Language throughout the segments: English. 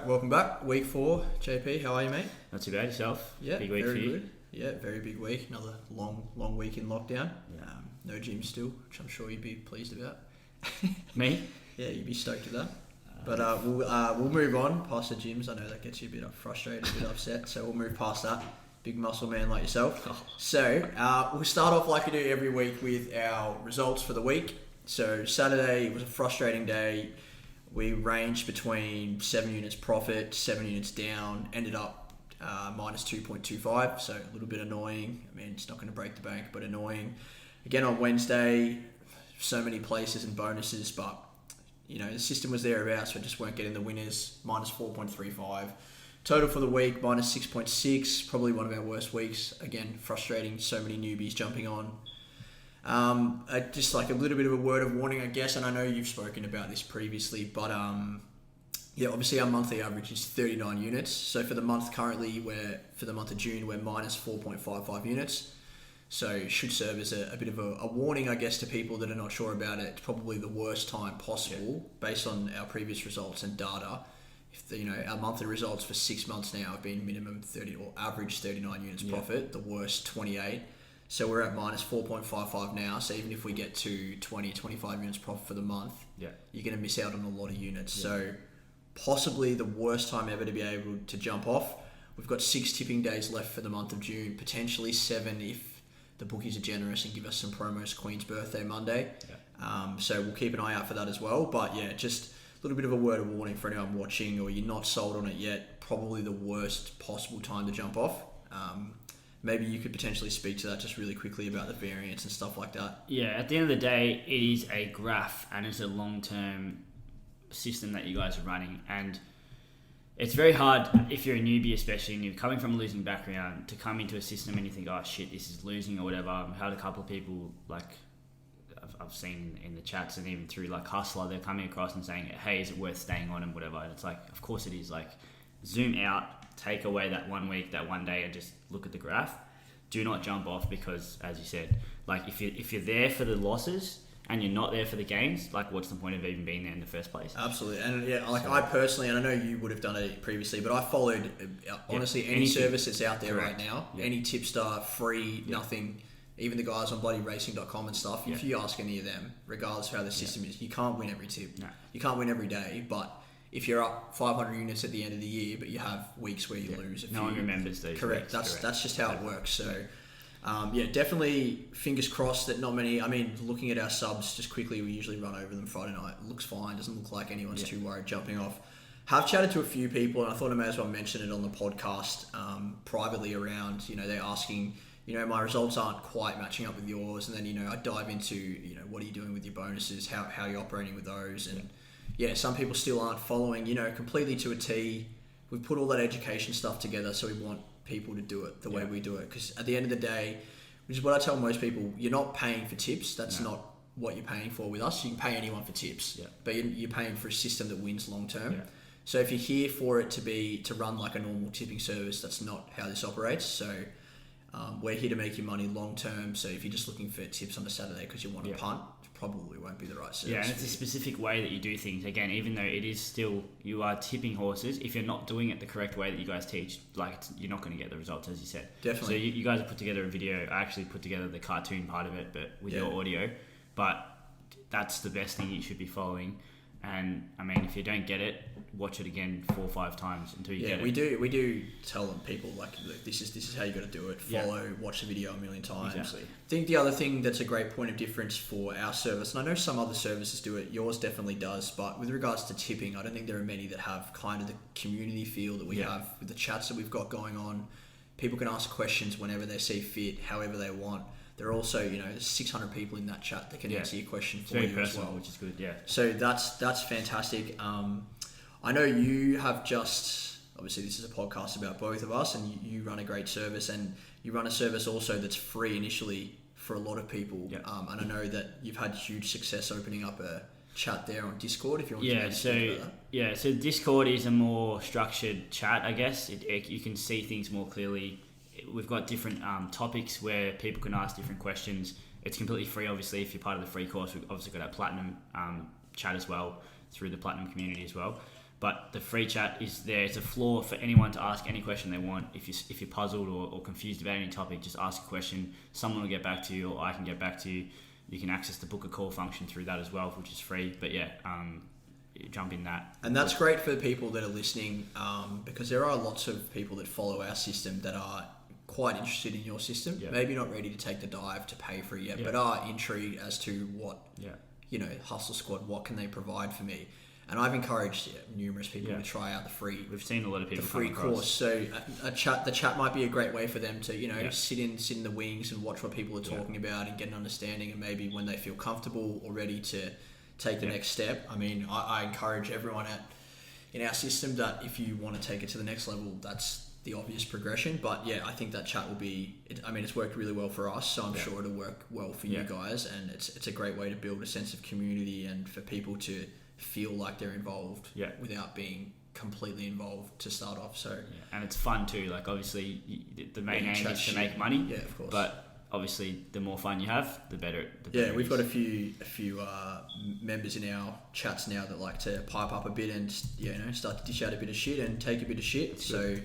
Alright, welcome back. Week 4. JP, how are you, mate? Not too bad, yourself? Yeah, big week very for you. good. Yeah, very big week. Another long week in lockdown. Yeah. No gym still, which I'm sure you'd be pleased about. Me? Yeah, you'd be stoked with that. But we'll move on past the gyms. I know that gets you a bit frustrated, a bit upset, so we'll move past that. Big muscle man like yourself. So we'll start off like we do every week with our results for the week. So Saturday was a frustrating day. We ranged between 7 units profit, 7 units down, ended up minus 2.25, so a little bit annoying. I mean, it's not going to break the bank, but annoying. Again on Wednesday, so many places and bonuses, but you know, the system was thereabouts, so we just weren't getting the winners. Minus 4.35. Total for the week, minus 6.6. Probably one of our worst weeks. Again, frustrating. So many newbies jumping on. Just like a little bit of a word of warning, I guess, and I know you've spoken about this previously, but yeah, obviously our monthly average is 39 units. So for the month currently, for the month of June, we're minus 4.55 units. So it should serve as a bit of a warning, I guess, to people that are not sure about it. It's probably the worst time possible based on our previous results and data. If our monthly results for 6 months now have been minimum 30 or average 39 units profit, the worst 28. So we're at minus 4.55 now. So even if we get to 25 units profit for the month, you're going to miss out on a lot of units. So possibly the worst time ever to be able to jump off. We've got 6 tipping days left for the month of June, potentially 7 if the bookies are generous and give us some promos. Queen's birthday Monday. So we'll keep an eye out for that as well. But yeah, just a little bit of a word of warning for anyone watching or you're not sold on it yet. Probably the worst possible time to jump off. Maybe you could potentially speak to that just really quickly about the variance and stuff like that. Yeah, at the end of the day, it is a graph and it's a long-term system that you guys are running. And it's very hard if you're a newbie, especially, and you're coming from a losing background, to come into a system and you think, oh shit, this is losing or whatever. I've had a couple of people, like I've seen in the chats and even through like Hussla, they're coming across and saying, hey, is it worth staying on and whatever. And it's like, of course it is. Like, zoom out, take away that 1 week, that one day, and just look at the graph. Do not jump off because, as you said, like if you're there for the losses and you're not there for the gains, like what's the point of even being there in the first place? Absolutely. And yeah, like I personally, and I know you would have done it previously, but I followed honestly any service that's out there right now, any tipster, free, nothing, even the guys on bloodyracing.com and stuff. If you ask any of them, regardless of how the system is, you can't win every tip. No. You can't win every day, but if you're up 500 units at the end of the year, but you have weeks where you lose a few. No one remembers those. Correct. That's just how it works. So, definitely fingers crossed that not many. I mean, looking at our subs just quickly, we usually run over them Friday night. It looks fine. Doesn't look like anyone's too worried jumping off. Have chatted to a few people, and I thought I may as well mention it on the podcast privately around. They're asking. My results aren't quite matching up with yours, and then I dive into what are you doing with your bonuses, how are you operating with those, and some people still aren't following, completely to a T. We've put all that education stuff together, so we want people to do it the way we do it. Because at the end of the day, which is what I tell most people, you're not paying for tips. That's not what you're paying for with us. You can pay anyone for tips, but you're paying for a system that wins long term. So if you're here for it to run like a normal tipping service, that's not how this operates. So we're here to make you money long term. So if you're just looking for tips on a Saturday because you want to punt, probably won't be the right service. Yeah, and it's a specific way that you do things. Again, even though it is still, you are tipping horses, if you're not doing it the correct way that you guys teach, you're not going to get the results, as you said. Definitely. So you guys have put together a video. I actually put together the cartoon part of it, but with your audio. But that's the best thing you should be following. And I mean, if you don't get it, watch it again 4 or 5 times until you get it. We do tell them people look, this is how you got to do it. Follow, watch the video a million times. Exactly. I think the other thing that's a great point of difference for our service, and I know some other services do it, yours definitely does, but with regards to tipping, I don't think there are many that have kind of the community feel that we have with the chats that we've got going on. People can ask questions whenever they see fit, however they want. There are also, there's 600 people in that chat that can answer your question for you as well, which is good. So that's fantastic. I know you have obviously this is a podcast about both of us, and you run a great service, and you run a service also that's free initially for a lot of people. And I know that you've had huge success opening up a chat there on Discord. If you want to speak about that. So Discord is a more structured chat, I guess. You can see things more clearly. We've got different topics where people can ask different questions. It's completely free, obviously. If you're part of the free course, we've obviously got our platinum chat as well through the platinum community as well. But the free chat is there. It's a floor for anyone to ask any question they want. If you're puzzled or confused about any topic, just ask a question. Someone will get back to you, or I can get back to you. You can access the book a call function through that as well, which is free. But yeah, jump in that. And that's great for the people that are listening, because there are lots of people that follow our system that are quite interested in your system. Yeah. Maybe not ready to take the dive to pay for it yet, but are intrigued as to what, Hussla Squad, what can they provide for me? And I've encouraged numerous people to try out the free. We've seen a lot of people the free course. So the chat might be a great way for them to sit in the wings and watch what people are talking about and get an understanding. And maybe when they feel comfortable or ready to take the next step. I mean, I encourage everyone in our system that if you want to take it to the next level, that's the obvious progression. But yeah, I think that chat will be. It's worked really well for us, so I'm sure it'll work well for you guys. And it's a great way to build a sense of community and for people to feel like they're involved without being completely involved to start off. So and it's fun too. Like obviously the main aim is to make money. Yeah, of course. But obviously the more fun you have, the better. We've got a few members in our chats now that like to pipe up a bit and start to dish out a bit of shit and take a bit of shit. That's so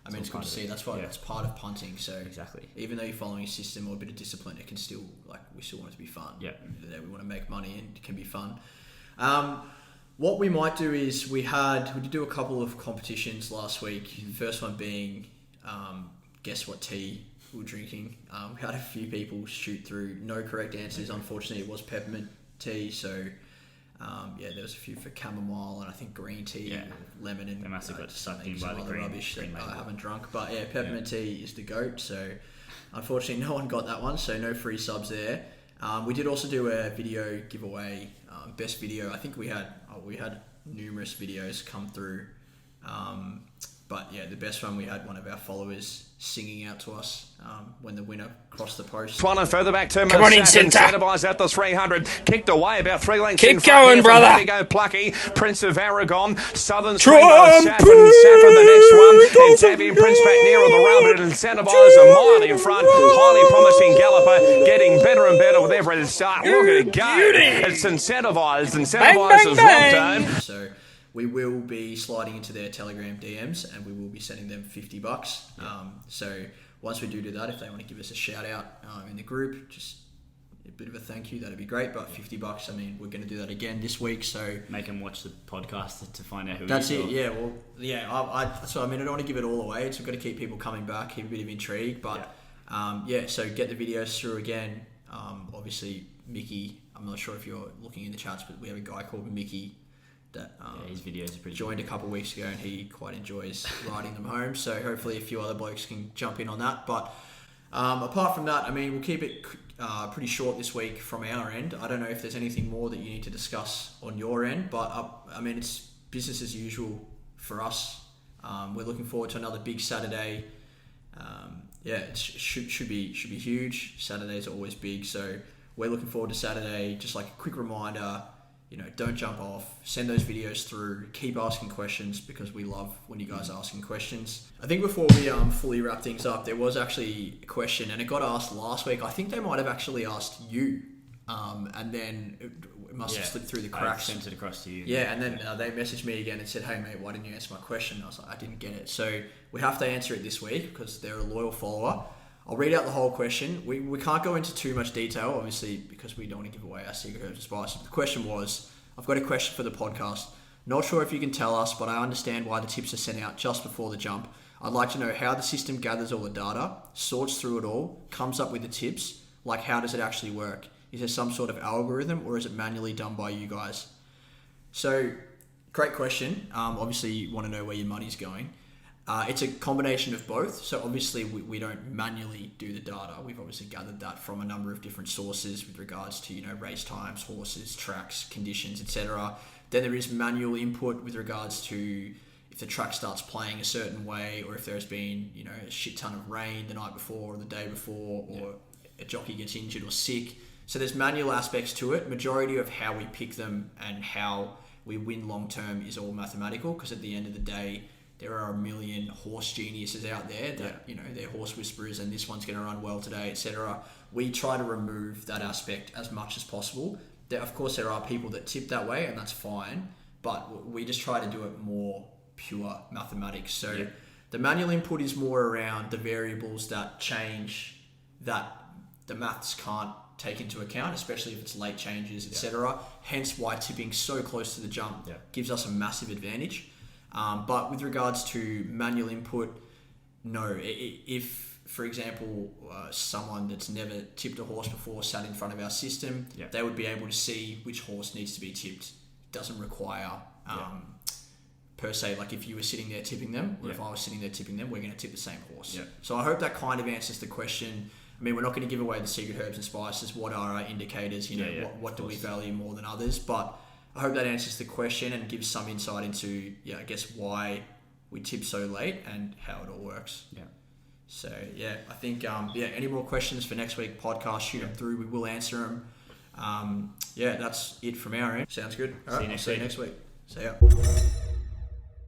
it's good to see. That's why it's part of punting. So exactly, even though you're following a system or a bit of discipline, it can still we still want it to be fun. Yeah, we want to make money and it can be fun. What we might do is we did do a couple of competitions last week. The first one being guess what tea we were drinking. We had a few people shoot through no correct answers. Unfortunately, it was peppermint tea. So there was a few for chamomile and I think green tea, lemon, and they must have got sucked in by the green rubbish that I haven't drunk. But peppermint tea is the goat. So unfortunately, no one got that one. So no free subs there. We did also do a video giveaway. Best video. I think we had numerous videos come through. But the best one, we had one of our followers singing out to us when the winner crossed the post. One and further back to Come on in, centre. Centrevise at the 300. Kicked away about 3 lengths Keep in front. going, brother. There we go, Plucky. Prince of Aragon. Southern Trumpy. Saffron the next one. And Xavier Prince back near on the round. And Centrevise a mile in front. Highly promising galloper. Getting better and better with every start. Look at it go. It's Incentivized. Incentivized is long term. So we will be sliding into their Telegram DMs and we will be sending them $50. So once we do that, if they want to give us a shout out in the group, just a bit of a thank you, that'd be great. But $50, we're going to do that again this week. So make them watch the podcast to find out who. That's it. Yeah. Well, I don't want to give it all away. So we've got to keep people coming back, keep a bit of intrigue. But so get the videos through again. Obviously, Mickey. I'm not sure if you're looking in the chats, but we have a guy called Mickey that his videos are pretty joined a couple of weeks ago and he quite enjoys riding them home, so hopefully a few other blokes can jump in on that. But apart from that, we'll keep it pretty short this week from our end. I don't know if there's anything more that you need to discuss on your end, but it's business as usual for us. We're looking forward to another big Saturday. It should be huge. Saturdays are always big, so we're looking forward to Saturday. Just like a quick reminder, don't jump off. Send those videos through. Keep asking questions because we love when you guys are asking questions. I think before we fully wrap things up, there was actually a question and it got asked last week. I think they might have actually asked you, and then it must have slipped through the cracks. I sent it across to you. Yeah, and then they messaged me again and said, "Hey mate, why didn't you answer my question?" I was like, "I didn't get it." So we have to answer it this week because they're a loyal follower. I'll read out the whole question. We can't go into too much detail, obviously, because we don't want to give away our secret herbs and spices. The question was, I've got a question for the podcast. Not sure if you can tell us, but I understand why the tips are sent out just before the jump. I'd like to know how the system gathers all the data, sorts through it all, comes up with the tips. Like, how does it actually work? Is there some sort of algorithm or is it manually done by you guys? So, great question. Obviously, you want to know where your money's going. It's a combination of both. So obviously we don't manually do the data. We've obviously gathered that from a number of different sources with regards to, race times, horses, tracks, conditions, etc. Then there is manual input with regards to if the track starts playing a certain way or if there's been, a shit ton of rain the night before or the day before or a jockey gets injured or sick. So there's manual aspects to it. Majority of how we pick them and how we win long term is all mathematical because at the end of the day, there are a million horse geniuses out there that, they're horse whisperers and this one's going to run well today, etc. We try to remove that aspect as much as possible. Of course, there are people that tip that way and that's fine. but we just try to do it more pure mathematics. So the manual input is more around the variables that change that the maths can't take into account, especially if it's late changes, etc. Hence why tipping so close to the jump gives us a massive advantage. But with regards to manual input, no. If, for example, someone that's never tipped a horse before sat in front of our system, they would be able to see which horse needs to be tipped. It doesn't require, per se, like if you were sitting there tipping them, or if I was sitting there tipping them, we're going to tip the same horse. So I hope that kind of answers the question. I mean, we're not going to give away the secret herbs and spices. What are our indicators? What do we value more than others? But I hope that answers the question and gives some insight into, I guess, why we tip so late and how it all works. So, I think, any more questions for next week podcast, shoot them through. We will answer them. That's it from our end. Sounds good. All right, see you next week. See ya.